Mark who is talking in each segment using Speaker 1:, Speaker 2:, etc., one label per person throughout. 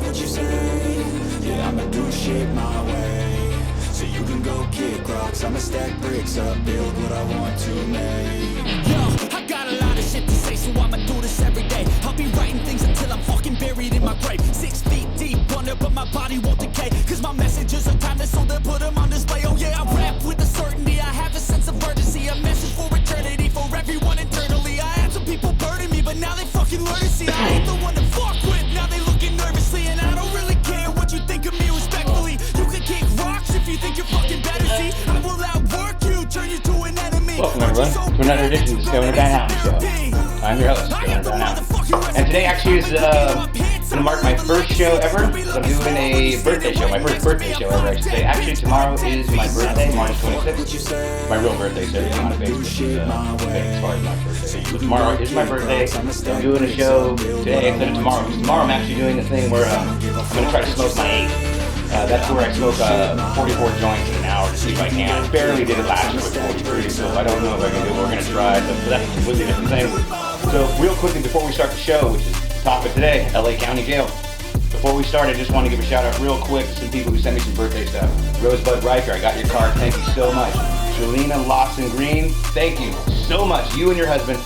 Speaker 1: what you say. Yeah, I'ma do shit my way. So you can go kick rocks, I'ma stack bricks up, build what I want to make. Yo, I got a lot of shit to say, so I'ma do this every day. I'll be writing things until I'm fucking buried in my grave. 6 feet deep under, but my body won't decay. Cause my messages are timeless, so they put them on display. Oh yeah, I rap with a certainty, I have a sense of urgency. A message for eternity, for everyone internally. I had some people burning me, but now they fucking learn to see. I ain't the one to fuck with, now they looking nervously. And I don't really care what you think of me respectfully. You can kick rocks if you think you're fucking better, see. I will outwork you, turn you to an enemy.
Speaker 2: Welcome everyone to another edition of the Stoner Van Houten Show. I'm your host, Stoner Van Houten. And today actually is going to mark my first show ever. I'm doing a birthday show, my first birthday show ever, I should say. Actually, tomorrow is my birthday, March 26th. My real birthday, so everything on Facebook is as far as my birthday. So tomorrow is my birthday. I'm doing a show today instead of tomorrow. Because tomorrow I'm actually doing a thing where I'm going to try to smoke my eighth. That's where I smoke 44 joints in an hour to see if I can. I barely did it last year with 43, so I don't know if I can do it. We're going to try, so that's a completely different thing. So real quickly before we start the show, which is the topic today, LA County Jail. Before we start, I just want to give a shout out real quick to some people who sent me some birthday stuff. Rosebud Riker, I got your card, thank you so much. Shalina Lawson Green, thank you so much. You and your husband,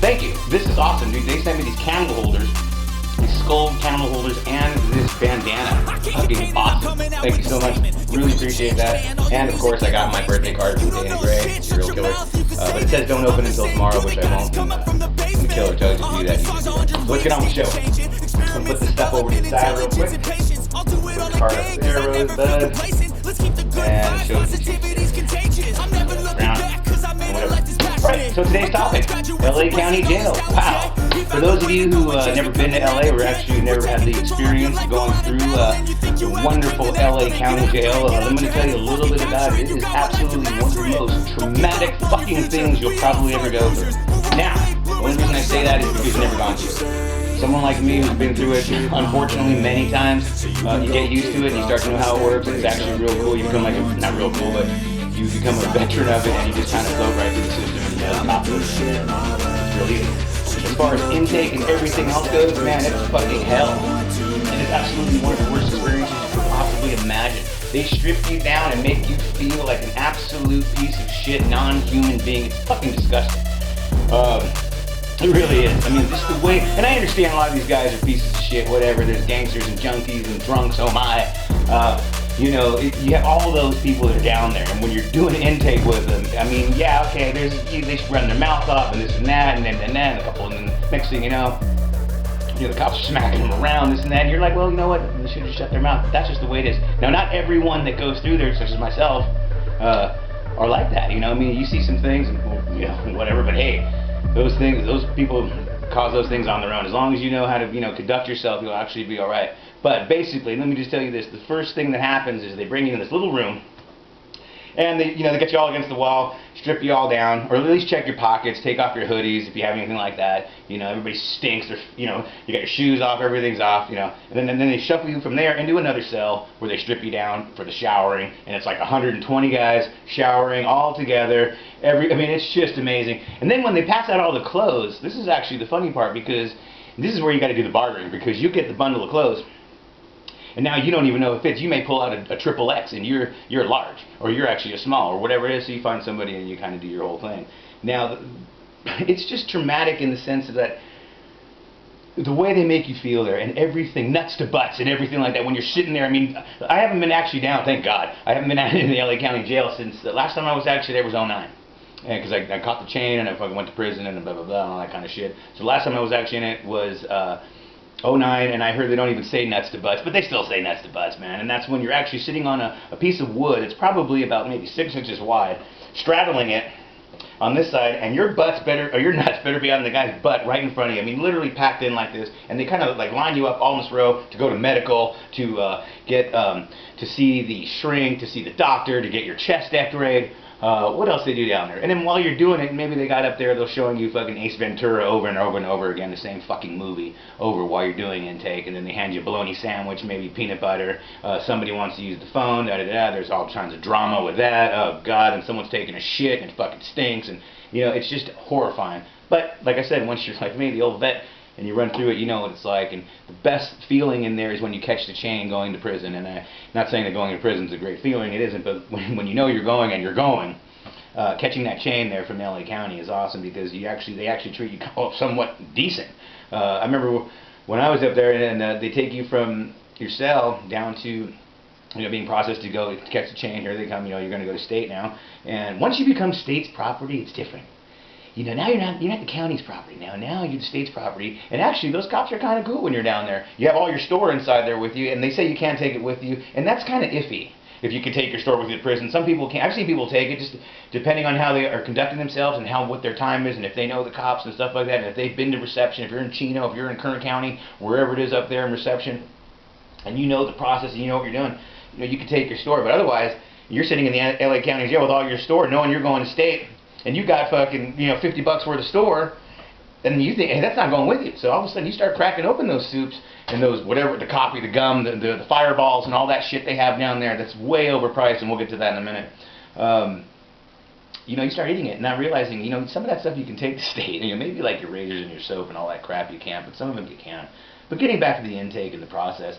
Speaker 2: thank you. This is awesome, dude. They sent me these candle holders. These skull candle holders and this bandana. Fucking awesome. Thank you so much. Really appreciate that. And of course I got my birthday card from Danny Gray, serial killer. But it says don't open until tomorrow, which I won't. The killer tells you to do that. So let's get on with the show. I'm gonna put this stuff over to the side real quick. Put the card up there, Rosebud. And show the ground. Right, so today's topic, LA County Jail. Wow. For those of you who never been to LA or actually never had the experience of going through the wonderful LA County Jail, I'm going to tell you a little bit about it. It is absolutely one of the most traumatic fucking things you'll probably ever go through. Now, the only reason I say that is because you've never gone through it. Someone like me who's been through it, unfortunately, many times, you get used to it and you start to know how it works, and it's actually real cool. You become like, not real cool, but you become a veteran of it and you just kind of float right through the system and you know, top of it. It's real easy. As far as intake and everything else goes, man, it's fucking hell. And it's absolutely one of the worst experiences you could possibly imagine. They strip you down and make you feel like an absolute piece of shit, non-human being. It's fucking disgusting. It really is. I mean, just the way, and I understand a lot of these guys are pieces of shit, whatever. There's gangsters and junkies and drunks, oh my. You know, you have all those people that are down there, and when you're doing intake with them, I mean, yeah, okay, they run their mouth off, and this and that, and then and a couple, and then next thing you know, the cops are smacking them around, this and that, and you're like, well, you know what, they should just shut their mouth. That's just the way it is. Now, not everyone that goes through there, such as myself, are like that, you know, I mean, you see some things, and, you know, whatever, but hey, those people cause those things on their own. As long as you know how to, you know, conduct yourself, you'll actually be alright. But basically, let me just tell you this, the first thing that happens is they bring you in this little room, and they get you all against the wall, strip you all down, or at least check your pockets, take off your hoodies if you have anything like that. You know, everybody stinks, you know, you got your shoes off, everything's off, you know, and then they shuffle you from there into another cell where they strip you down for the showering, and it's like 120 guys showering all together. I mean, it's just amazing. And then when they pass out all the clothes, this is actually the funny part, because this is where you got to do the bartering, because you get the bundle of clothes, and now you don't even know if it fits. You may pull out a triple X and you're large, or you're actually a small, or whatever it is, so you find somebody and you kind of do your whole thing. Now, it's just traumatic in the sense that the way they make you feel there, and everything, nuts to butts and everything like that, when you're sitting there, I mean, I haven't been actually down, thank God, I haven't been out in the LA County Jail since, the last time I was actually there was 2009. Because I caught the chain and I fucking went to prison and blah blah blah and all that kind of shit. So the last time I was actually in it was 2009, and I heard they don't even say nuts to butts, but they still say nuts to butts, man. And that's when you're actually sitting on a piece of wood. It's probably about maybe 6 inches wide, straddling it on this side, and your nuts better be on the guy's butt right in front of you. I mean, literally packed in like this, and they kind of like line you up all in this row to go to medical, to get to see the shrink, to see the doctor, to get your chest x-rayed. What else they do down there? And then while you're doing it, maybe they got up there, they're showing you fucking Ace Ventura over and over and over again, the same fucking movie over while you're doing intake, and then they hand you a bologna sandwich, maybe peanut butter, somebody wants to use the phone, there's all kinds of drama with that, oh god, and someone's taking a shit and it fucking stinks, and you know, it's just horrifying. But like I said, once you're like me, the old vet, and you run through it, you know what it's like. And the best feeling in there is when you catch the chain going to prison. And I'm not saying that going to prison is a great feeling, it isn't, but when you know you're going and you're going, catching that chain there from LA County is awesome, because they actually treat you somewhat decent. I remember when I was up there, and they take you from your cell down to, being processed to go to catch the chain. Here they come. You're going to go to state now. And once you become state's property, it's different. Now you're not the county's property now. Now you're the state's property. And actually, those cops are kind of cool when you're down there. You have all your store inside there with you, and they say you can't take it with you, and that's kind of iffy. If you can take your store with you to prison, some people can't. I've seen people take it, just depending on how they are conducting themselves and what their time is, and if they know the cops and stuff like that, and if they've been to reception, if you're in Chino, if you're in Kern County, wherever it is up there in reception, and you know the process and you know what you're doing, you can take your store. But otherwise, you're sitting in the LA County jail with all your store, knowing you're going to state, and you got fucking $50 worth of store, and you think, hey, that's not going with you. So all of a sudden you start cracking open those soups and those whatever, the coffee, the gum, the fireballs, and all that shit they have down there that's way overpriced, and we'll get to that in a minute. You start eating it and not realizing, some of that stuff you can take to state. Maybe like your razors and your soap and all that crap you can't, but some of them you can. But getting back to the intake and the process,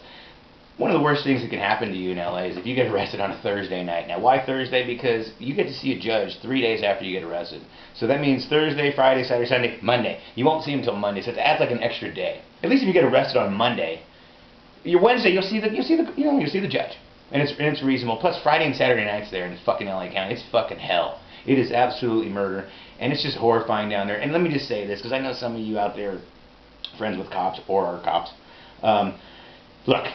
Speaker 2: one of the worst things that can happen to you in LA is if you get arrested on a Thursday night. Now, why Thursday? Because you get to see a judge 3 days after you get arrested. So that means Thursday, Friday, Saturday, Sunday, Monday. You won't see him until Monday, so it adds like an extra day. At least if you get arrested on Monday, your Wednesday you'll see the judge, and it's reasonable. Plus Friday and Saturday nights there in fucking LA County, it's fucking hell. It is absolutely murder, and it's just horrifying down there. And let me just say this, because I know some of you out there are friends with cops or are cops. Look.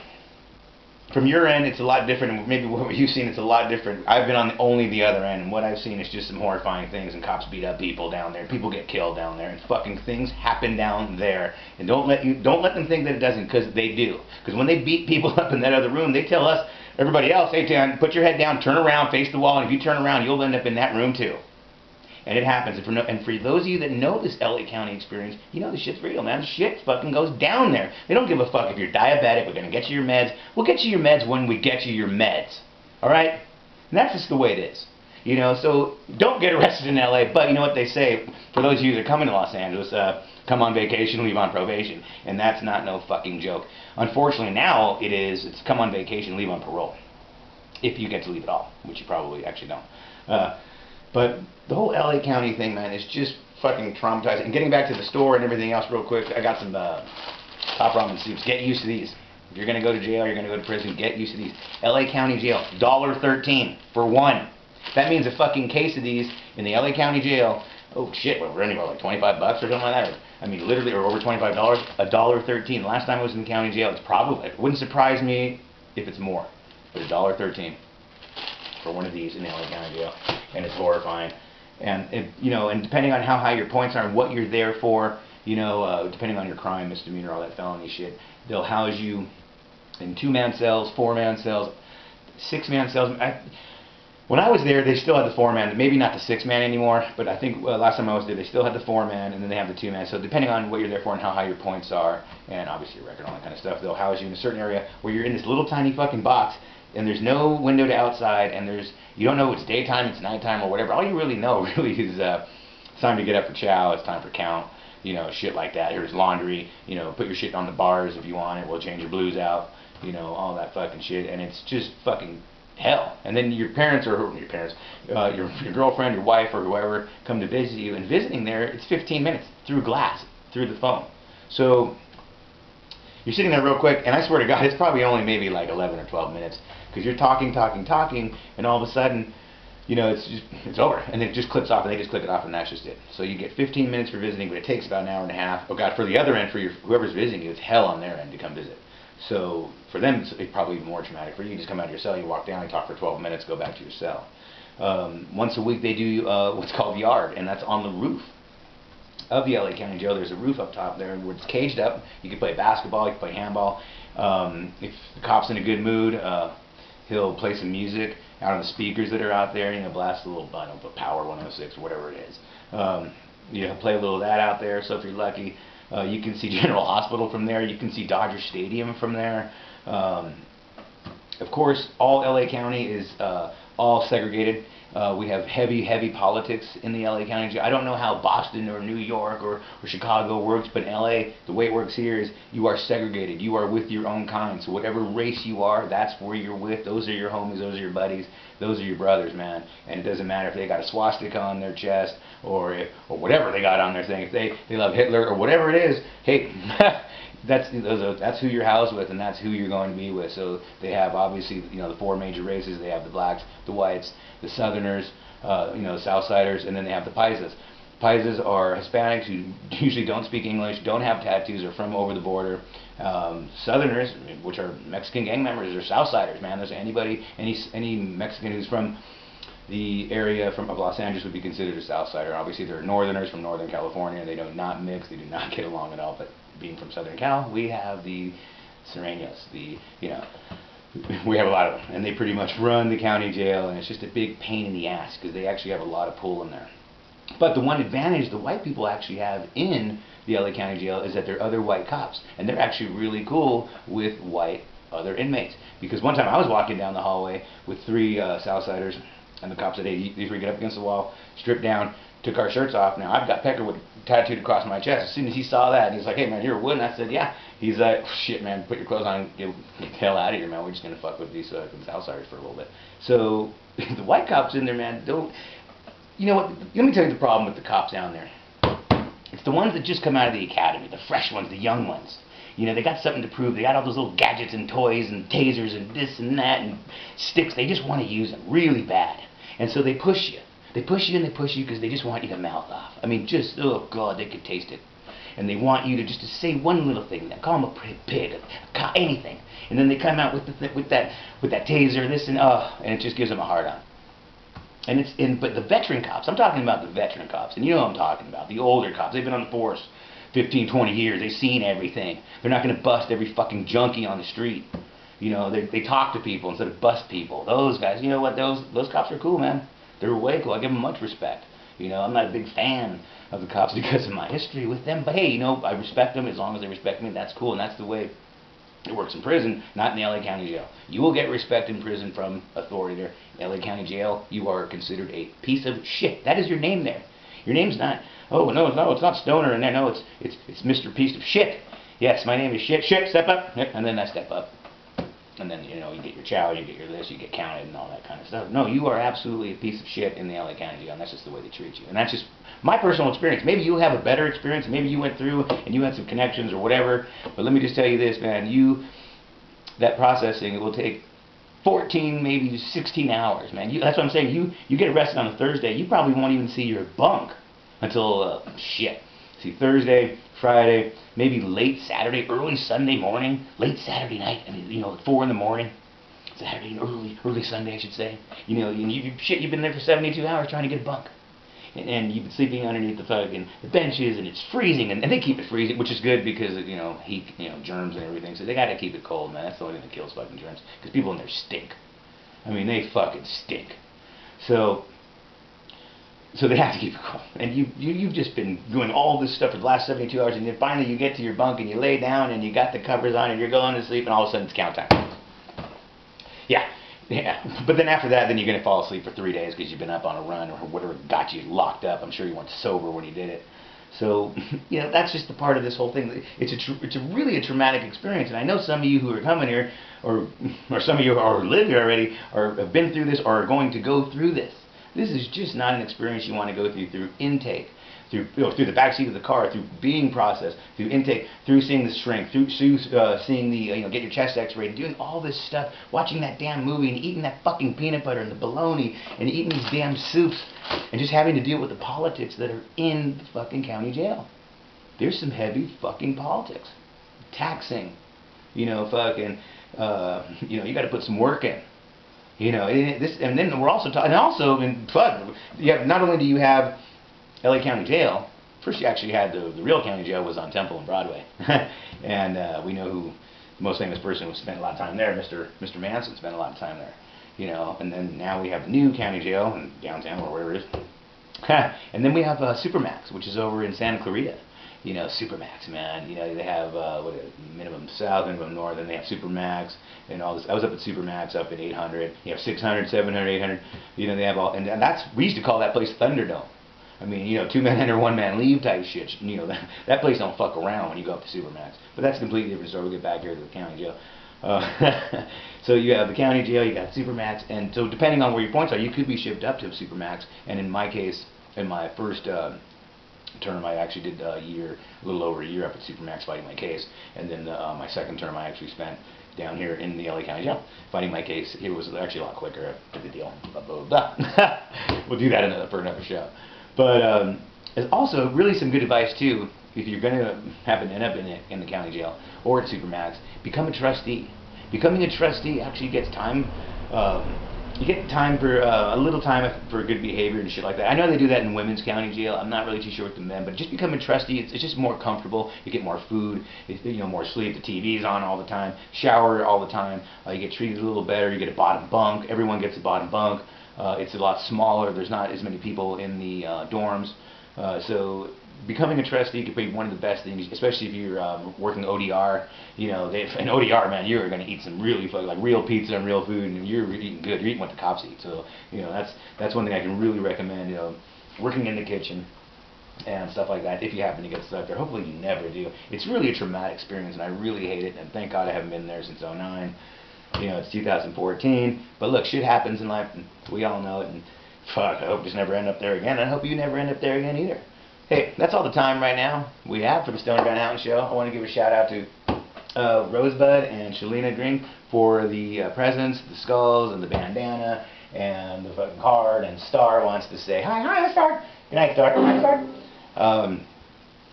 Speaker 2: From your end, it's a lot different, and maybe what you've seen, it's a lot different. I've been on only the other end, and what I've seen is just some horrifying things, and cops beat up people down there, people get killed down there, and fucking things happen down there. And don't let them think that it doesn't, because they do. Because when they beat people up in that other room, they tell us, everybody else, hey, put your head down, turn around, face the wall, and if you turn around, you'll end up in that room too. And it happens. And for those of you that know this LA County experience, the shit's real, man. The shit fucking goes down there. They don't give a fuck if you're diabetic. We're going to get you your meds. We'll get you your meds when we get you your meds. All right? And that's just the way it is. So don't get arrested in LA. But you know what they say? For those of you that are coming to Los Angeles, come on vacation, leave on probation. And that's not no fucking joke. Unfortunately, now it's come on vacation, leave on parole. If you get to leave at all, which you probably actually don't. But the whole LA County thing, man, is just fucking traumatizing. And getting back to the store and everything else real quick, I got some top ramen soups. Get used to these. If you're going to go to jail, you're going to go to prison, get used to these. LA County jail, $1.13 for one. That means a fucking case of these in the LA County jail, oh shit, we're anywhere like $25 or something like that. I mean, literally, or over $25, $1.13. The last time I was in the county jail, it wouldn't surprise me if it's more, but $1.13 for one of these in the LA County jail, and it's horrifying. And and depending on how high your points are and what you're there for, depending on your crime, misdemeanor, all that felony shit, they'll house you in 2-man cells, 4-man cells, 6-man cells. When I was there, they still had the 4-man, maybe not the 6-man anymore, but I think last time I was there, they still had the 4-man, and then they have the 2-man. So depending on what you're there for and how high your points are, and obviously your record, all that kind of stuff, they'll house you in a certain area where you're in this little tiny fucking box, and there's no window to outside, and you don't know it's daytime, it's nighttime, or whatever. All you really know is it's time to get up for chow, it's time for count, shit like that. Here's laundry, put your shit on the bars if you want it, we'll change your blues out, all that fucking shit, and it's just fucking hell. And then your parents, your girlfriend, your wife, or whoever come to visit you, and visiting there, it's 15 minutes through glass, through the phone. So you're sitting there real quick, and I swear to God, it's probably only maybe like 11 or 12 minutes, because you're talking, and all of a sudden, it's over, and it just clips off, and they just click it off, and that's just it. So you get 15 minutes for visiting, but it takes about an hour and a half. Oh God, for the other end, for whoever's visiting you, it's hell on their end to come visit. So for them, it's probably even more traumatic. For you, just come out of your cell, you walk down, you talk for 12 minutes, go back to your cell. Once a week, they do what's called yard, and that's on the roof of the LA County Jail. There's a roof up top there where it's caged up. You can play basketball, you can play handball. If the cop's in a good mood, he'll play some music out on the speakers that are out there. Blast a little, Power 106 or whatever it is. Play a little of that out there. So if you're lucky, you can see General Hospital from there. You can see Dodger Stadium from there. Of course, all LA County is all segregated. We have heavy politics in the LA County Jail. I don't know how Boston or New York or Chicago works, but in LA, the way it works here is you are segregated. You are with your own kind. So whatever race you are, that's where you're with. Those are your homies. Those are your buddies. Those are your brothers, man. And it doesn't matter if they got a swastika on their chest or whatever they got on their thing. If they love Hitler or whatever it is, hey, that's who you're housed with, and that's who you're going to be with. So they have obviously the four major races. They have the blacks, the whites, the Southerners, the Southsiders, and then they have the Paisas. Paisas are Hispanics who usually don't speak English, don't have tattoos, are from over the border. Southerners, which are Mexican gang members, are Southsiders, man. There's any Mexican who's from the area of Los Angeles would be considered a Southsider. Obviously, there are Northerners from Northern California. They do not mix. They do not get along at all. But being from Southern Cal, we have the Serenos. We have a lot of them, and they pretty much run the county jail, and it's just a big pain in the ass because they actually have a lot of pull in there. But the one advantage the white people actually have in the LA County Jail is that there are other white cops, and they're actually really cool with white other inmates. Because one time I was walking down the hallway with three Southsiders, and the cop said, "Hey, these three get up against the wall, strip down." Took our shirts off. Now I've got Peckerwood tattooed across my chest. As soon as he saw that, he's like, "Hey man, you're a Wood." And I said, "Yeah." He's like, "Shit man, put your clothes on and get the hell out of here, man. We're just gonna fuck with these Outsiders for a little bit." So the white cops in there, man, don't. You know what? Let me tell you the problem with the cops down there. It's the ones that just come out of the academy, the fresh ones, the young ones. They got something to prove. They got all those little gadgets and toys and tasers and this and that and sticks. They just want to use them really bad, and so they push you. They push you and they push you because they just want you to mouth off. I mean, oh God, they could taste it. And they want you to just to say one little thing, call them a pig, anything. And then they come out with that taser, this and it just gives them a hard on. But the veteran cops, I'm talking about the veteran cops, and you know what I'm talking about, the older cops. They've been on the force 15, 20 years. They've seen everything. They're not going to bust every fucking junkie on the street. They talk to people instead of bust people. Those guys, you know what? Those cops are cool, man. They're way cool. I give them much respect. I'm not a big fan of the cops because of my history with them. But hey, I respect them as long as they respect me. That's cool, and that's the way it works in prison, not in the LA County Jail. You will get respect in prison from authority there. LA County Jail, you are considered a piece of shit. That is your name there. Your name's not, oh, no, it's not Stoner in there. No, it's Mr. Piece of Shit. Yes, my name is Shit. Shit, step up. And then I step up. And then, you get your chow, you get your this, you get counted and all that kind of stuff. No, you are absolutely a piece of shit in the LA County Jail, and that's just the way they treat you. And that's just my personal experience. Maybe you have a better experience, maybe you went through and you had some connections or whatever, but let me just tell you this, man, that processing, it will take 14, maybe 16 hours, man. That's what I'm saying. You get arrested on a Thursday, you probably won't even see your bunk until, see, Thursday, Friday, maybe late Saturday, early Sunday morning, late Saturday night, 4 in the morning, Saturday, early Sunday, I should say. You've been there for 72 hours trying to get a bunk. And you've been sleeping underneath the benches, and it's freezing, and they keep it freezing, which is good because, heat, germs and everything, so they gotta keep it cold, man. That's the only thing that kills fucking germs, because people in there stink. I mean, they fucking stink. So they have to keep it cool. And you've just been doing all this stuff for the last 72 hours, and then finally you get to your bunk, and you lay down, and you got the covers on, and you're going to sleep, and all of a sudden it's count time. Yeah, but then after that, then you're going to fall asleep for 3 days because you've been up on a run or whatever got you locked up. I'm sure you weren't sober when you did it. So, that's just the part of this whole thing. It's really a traumatic experience, and I know some of you who are coming here, or some of you who live here already, or have been through this, or are going to go through this. This is just not an experience you want to go through intake, through the backseat of the car, through being processed, through intake, through seeing the shrink, through seeing the, get your chest x-rayed, doing all this stuff, watching that damn movie and eating that fucking peanut butter and the bologna and eating these damn soups and just having to deal with the politics that are in the fucking county jail. There's some heavy fucking politics. Taxing, you got to put some work in. And then we're also talking, not only do you have LA County Jail, first you actually had the real county jail was on Temple and Broadway. And we know who the most famous person who spent a lot of time there, Mr. Manson spent a lot of time there. And then now we have the new county jail in downtown or wherever it is. And then we have Supermax, which is over in Santa Clarita. Supermax, man. They have minimum south, minimum north, and they have Supermax and all this. I was up at Supermax up in 800. 600, 700, 800. They have all, and that's, we used to call that place Thunderdome. I mean, 2 men enter, 1 man leave type shit. That place don't fuck around when you go up to Supermax. But that's a completely different story. We'll get back here to the county jail. So you have the county jail, you got Supermax, and so depending on where your points are, you could be shipped up to a Supermax. And in my case, in my first term, I actually did a little over a year up at Supermax fighting my case. And then my second term, I actually spent down here in the LA County Jail fighting my case. It was actually a lot quicker. To the deal. Blah, blah, blah. We'll do that for another show. But it's also really some good advice too. If you're going to happen to end up in the county jail or at Supermax, become a trustee. Becoming a trustee actually gets time. You get time for a little time for good behavior and shit like that. I know they do that in women's county jail. I'm not really too sure with the men, but just become a trustee. It's just more comfortable. You get more food. More sleep. The TV's on all the time. Shower all the time. You get treated a little better. You get a bottom bunk. Everyone gets a bottom bunk. It's a lot smaller. There's not as many people in the dorms. So becoming a trustee could be one of the best things, especially if you're working ODR. In ODR, man, you're going to eat some really like real pizza and real food, and you're eating good. You're eating what the cops eat. So that's one thing I can really recommend. Working in the kitchen and stuff like that. If you happen to get stuck there, hopefully you never do. It's really a traumatic experience, and I really hate it. And thank God I haven't been there since '09. It's 2014. But look, shit happens in life, and we all know it. And fuck, I hope just never end up there again. I hope you never end up there again either. Hey, that's all the time right now we have for the Stoner Van Houten Show. I want to give a shout out to Rosebud and Shalina Green for the presents, the skulls, and the bandana, and the fucking card. And Star wants to say, hi, Star. Good night, Star. Hi, Star.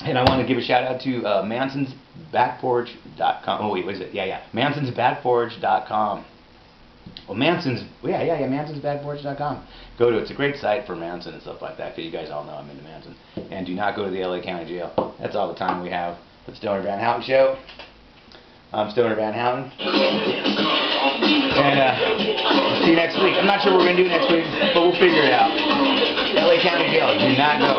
Speaker 2: And I want to give a shout out to MansonsBackPorch.com. Oh, wait, what is it? Yeah. MansonsBackPorch.com. Well, MansonsBackPorch.com. Go to it. It's a great site for Manson and stuff like that, because you guys all know I'm into Manson. And do not go to the LA County Jail. That's all the time we have for the Stoner Van Houten Show. I'm Stoner Van Houten. And see you next week. I'm not sure what we're going to do next week, but we'll figure it out. LA County Jail. Do not go.